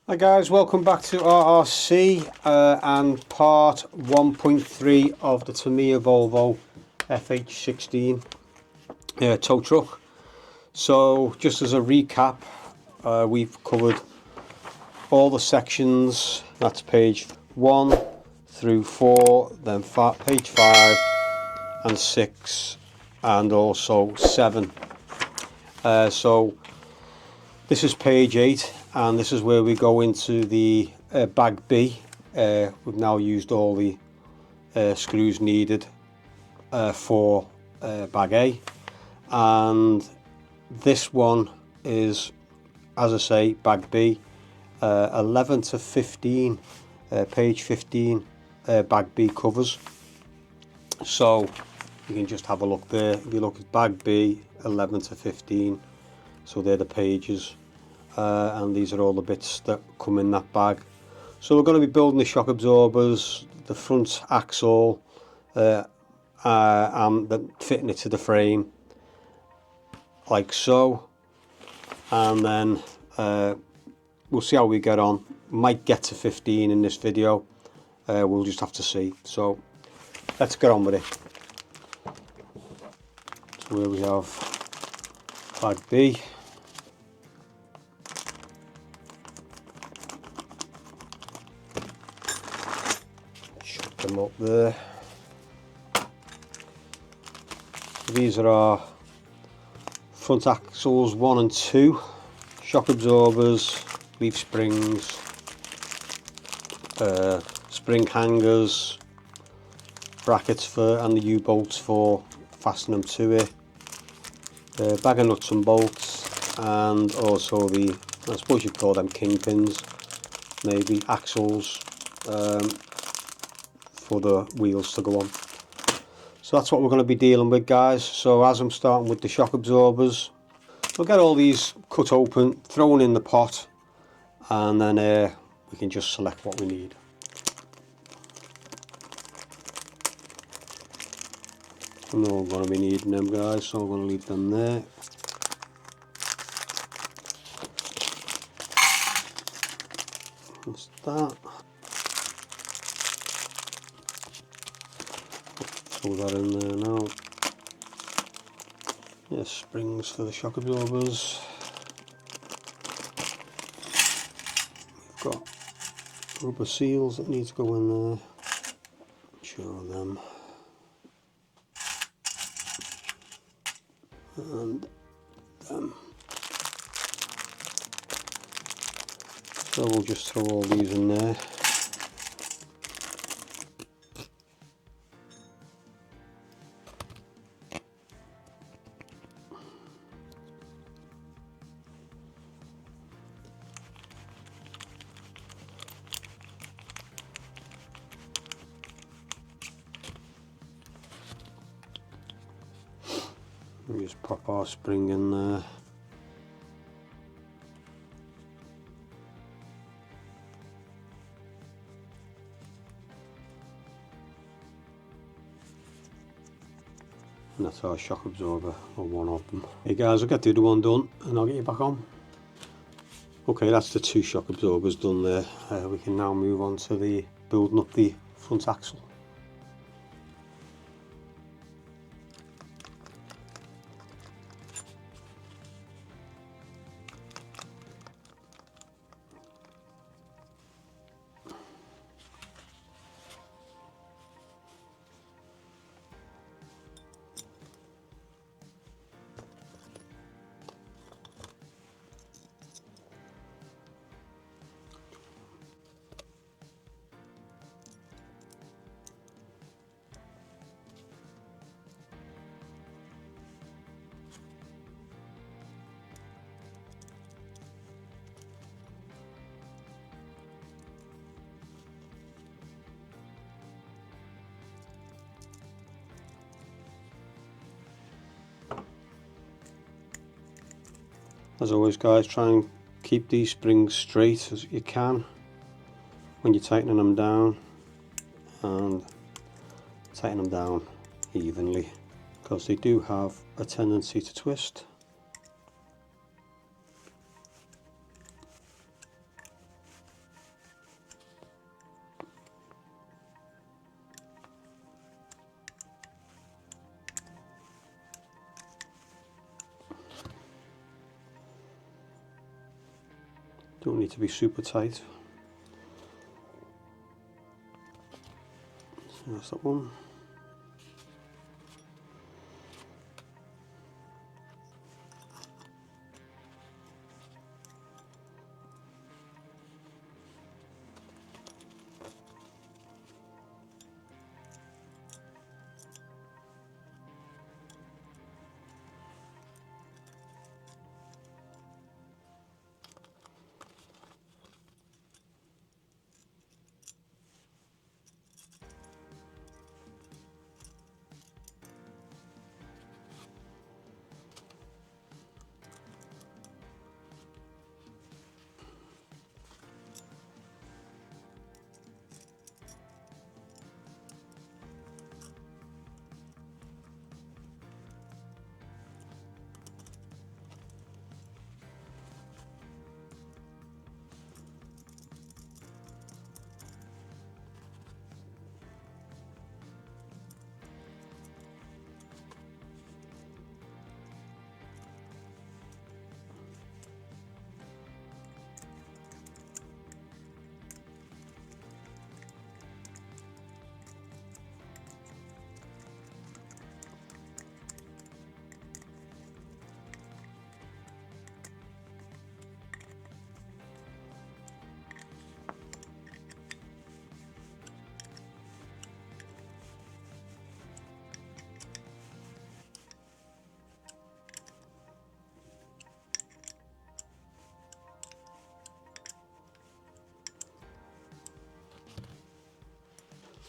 Hi guys, welcome back to RRC and part 1.3 of the Tamiya Volvo FH16 tow truck. So just as a recap, we've covered all the sections. That's page 1 through 4, then page 5 and 6 and also 7. So this is page 8 and this is where we go into the bag B. We've now used all the screws needed for bag A, and this one is, as I say, bag B, 11 to 15, page 15, bag B covers. So you can just have a look there. If you look at bag B, 11 to 15, so they're the pages. And these are all the bits that come in that bag. So we're going to be building the shock absorbers, the front axle, and fitting it to the frame like so, and then we'll see how we get on. Might get to 15 in this video, we'll just have to see. So let's get on with it. So here we have bag B. Them up there. These are our front axles 1 and 2, shock absorbers, leaf springs, spring hangers, brackets for, and the U-bolts for fastening them to it, bag of nuts and bolts, and also the, I suppose you'd call them kingpins, maybe axles, for the wheels to go on. So that's what we're going to be dealing with, guys. So as I'm starting with the shock absorbers, we'll get all these cut open, thrown in the pot, and then we can just select what we need. I know I'm going to be needing them, guys, so I'm going to leave them there. That's that. Throw that in there now. Yes, springs for the shock absorbers. We've got rubber seals that need to go in there. Show them. And them. So we'll just throw all these in there. We just pop our spring in there. And that's our shock absorber, or one of them. Hey guys, I'll get the other one done and I'll get you back on. Okay, that's the 2 shock absorbers done there. We can now move on to the building up the front axle. As always, guys, try and keep these springs straight as you can when you're tightening them down, and tighten them down evenly because they do have a tendency to twist. don't need to be super tight. So that's that one.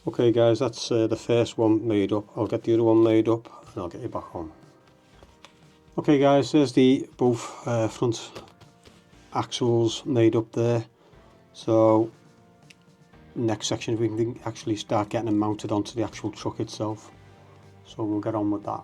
Okay guys, that's the first one made up. I'll get the other one made up and I'll get you back on. Okay guys, there's the both front axles made up there. So next section we can actually start getting them mounted onto the actual truck itself. So we'll get on with that.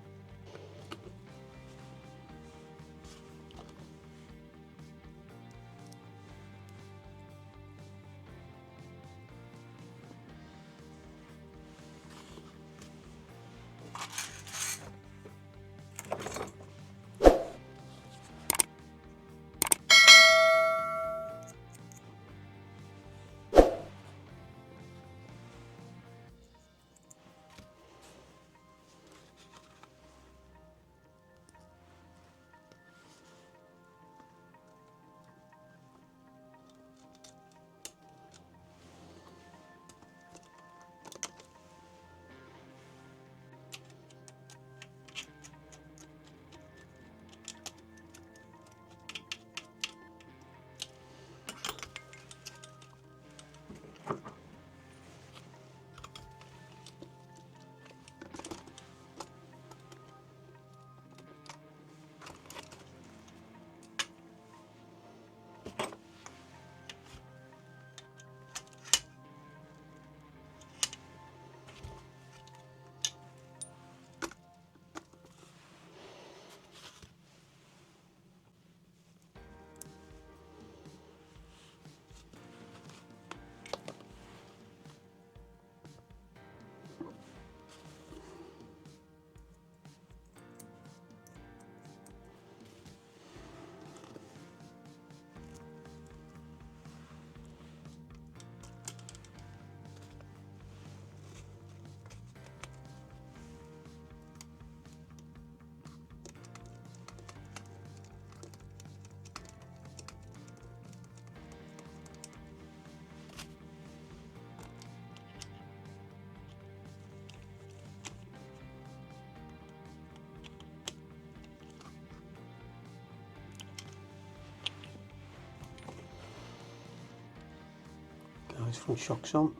Guys, front shocks on.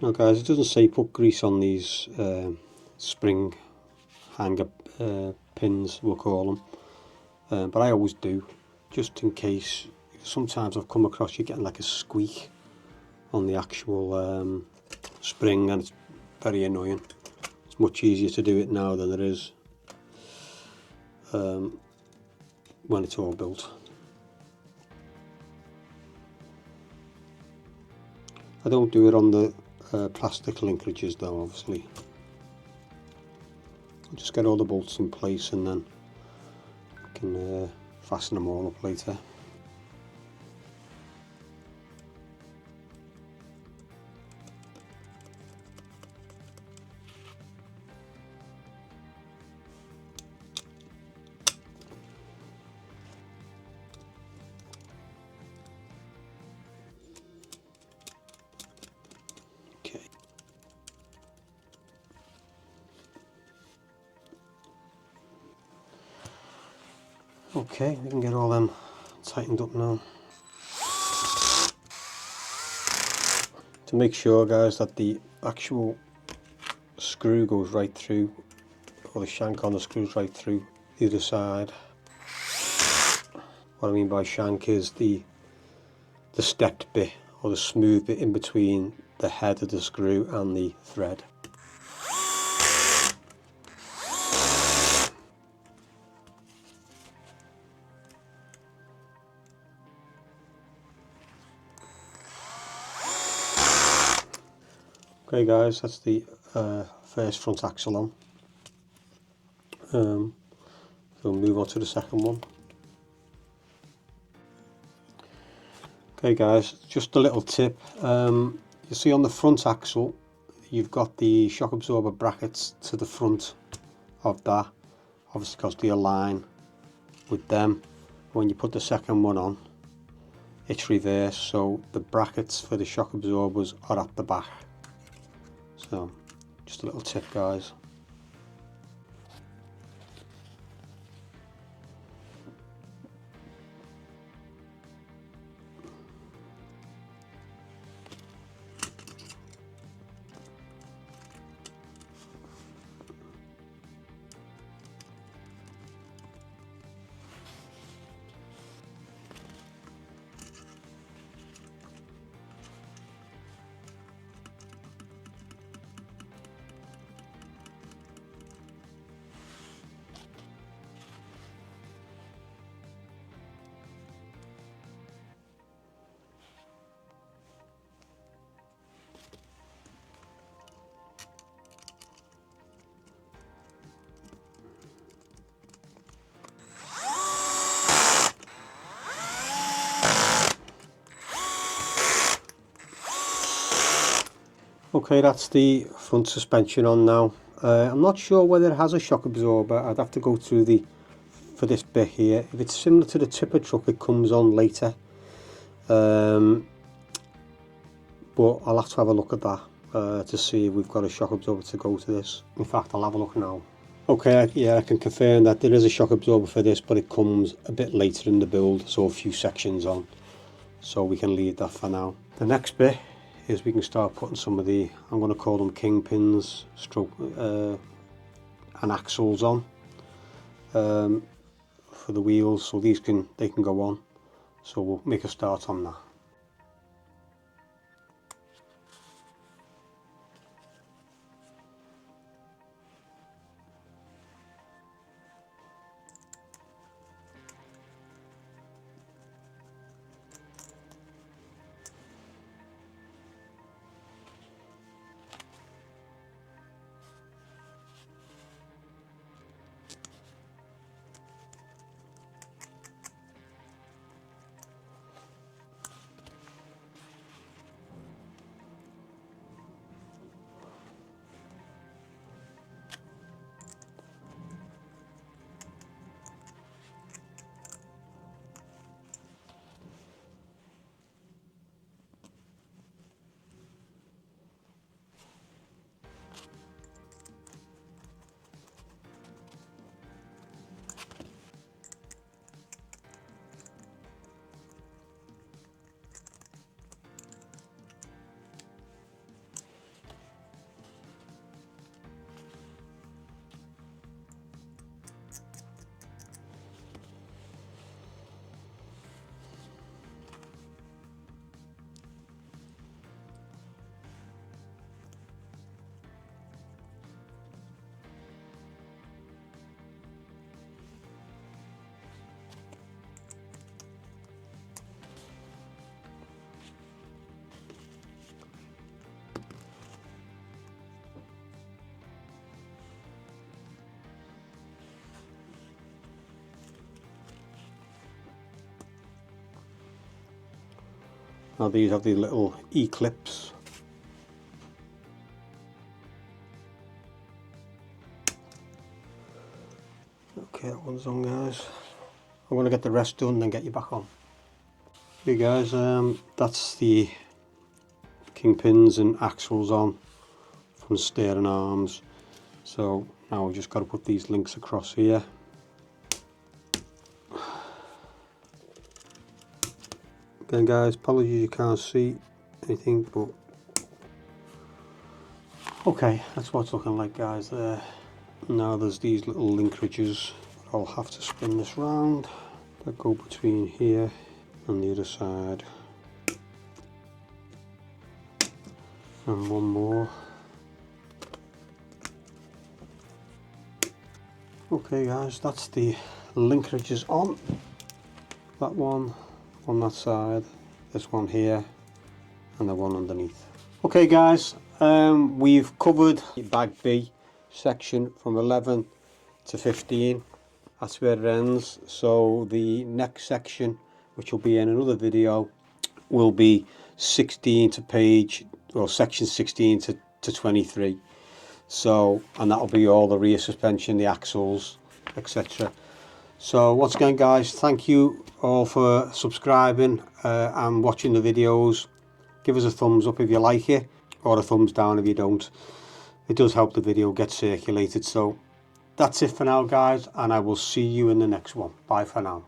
Now guys, it doesn't say put grease on these spring hanger pins, we'll call them, but I always do, just in case. Sometimes I've come across you getting like a squeak on the actual spring, and it's very annoying. It's much easier to do it now than it is when it's all built. I don't do it on the plastic linkages though, obviously. I'll just get all the bolts in place and then I can fasten them all up later. Okay, we can get all them tightened up now. To make sure, guys, that the actual screw goes right through, or the shank on the screws right through the other side. What I mean by shank is the stepped bit, or the smooth bit in between the head of the screw and the thread. Okay guys, that's the first front axle on. So we'll move on to the second one. Okay guys, just a little tip. You see on the front axle, you've got the shock absorber brackets to the front of that, obviously because they align with them. When you put the second one on, it's reversed, so the brackets for the shock absorbers are at the back. So just a little tip, guys. Okay, that's the front suspension on now. I'm not sure whether it has a shock absorber. I'd have to go through for this bit here. If it's similar to the tipper truck, it comes on later. But I'll have to have a look at that to see if we've got a shock absorber to go to this. In fact, I'll have a look now. Okay, yeah, I can confirm that there is a shock absorber for this, but it comes a bit later in the build, so a few sections on. So we can leave that for now. The next bit is we can start putting some of the, I'm going to call them kingpins, stroke and axles on for the wheels, so they can go on. So we'll make a start on that. Now these have the little E-clips. Okay, that one's on, guys. I'm going to get the rest done and then get you back on. Okay guys, that's the kingpins and axles on from the steering arms. So now we've just got to put these links across here. Again guys, apologies you can't see anything, but okay, that's what it's looking like, guys, there. Now there's these little linkages. I'll have to spin this round that go between here and the other side. And one more. Okay guys, that's the linkages on. That one on that side, this one here, and the one underneath. Okay guys, we've covered bag B section from 11 to 15. That's where it ends. So the next section, which will be in another video, will be 16 to page, or section 16 to 23. So, and that'll be all the rear suspension, the axles, etc. So once again guys, thank you all for subscribing and watching the videos. Give us a thumbs up if you like it, or a thumbs down if you don't. It does help the video get circulated. So that's it for now guys, and I will see you in the next one. Bye for now.